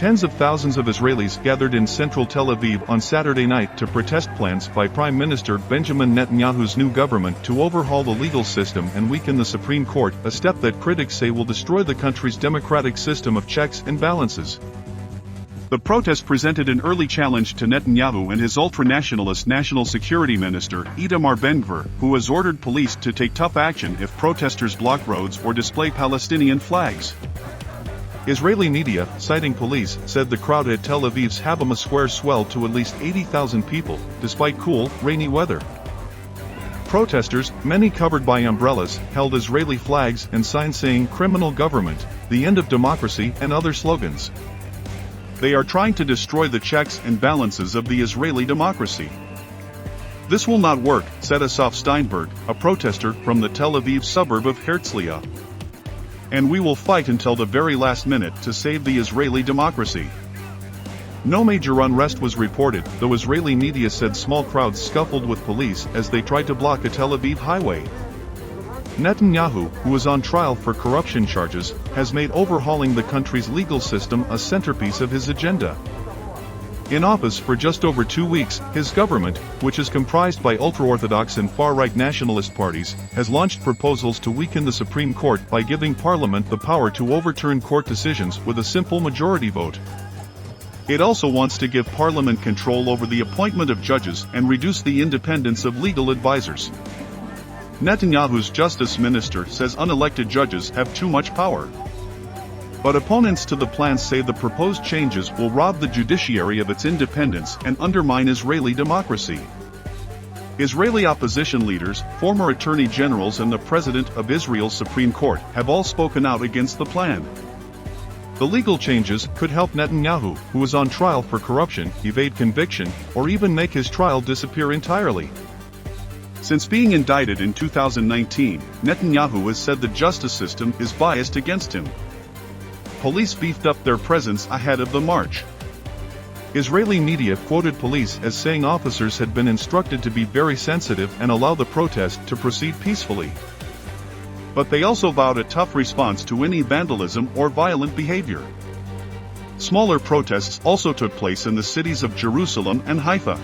Tens of thousands of Israelis gathered in central Tel Aviv on Saturday night to protest plans by Prime Minister Benjamin Netanyahu's new government to overhaul the legal system and weaken the Supreme Court, a step that critics say will destroy the country's democratic system of checks and balances. The protest presented an early challenge to Netanyahu and his ultra-nationalist National Security Minister, Itamar Ben-Gvir, who has ordered police to take tough action if protesters block roads or display Palestinian flags. Israeli media, citing police, said the crowd at Tel Aviv's Habima Square swelled to at least 80,000 people, despite cool, rainy weather. Protesters, many covered by umbrellas, held Israeli flags and signs saying "criminal government," "the end of democracy," and other slogans. They are trying to destroy the checks and balances of the Israeli democracy. This will not work, said Asaf Steinberg, a protester from the Tel Aviv suburb of Herzliya. And we will fight until the very last minute to save the Israeli democracy. No major unrest was reported, though Israeli media said small crowds scuffled with police as they tried to block a Tel Aviv highway. Netanyahu, who is on trial for corruption charges, has made overhauling the country's legal system a centerpiece of his agenda. In office for just over 2 weeks, his government, which is comprised by ultra-Orthodox and far-right nationalist parties, has launched proposals to weaken the Supreme Court by giving Parliament the power to overturn court decisions with a simple majority vote. It also wants to give Parliament control over the appointment of judges and reduce the independence of legal advisors. Netanyahu's justice minister says unelected judges have too much power. But opponents to the plans say the proposed changes will rob the judiciary of its independence and undermine Israeli democracy. Israeli opposition leaders, former attorney generals and the president of Israel's Supreme Court have all spoken out against the plan. The legal changes could help Netanyahu, who is on trial for corruption, evade conviction, or even make his trial disappear entirely. Since being indicted in 2019, Netanyahu has said the justice system is biased against him. Police beefed up their presence ahead of the march. Israeli media quoted police as saying officers had been instructed to be very sensitive and allow the protest to proceed peacefully. But they also vowed a tough response to any vandalism or violent behavior. Smaller protests also took place in the cities of Jerusalem and Haifa.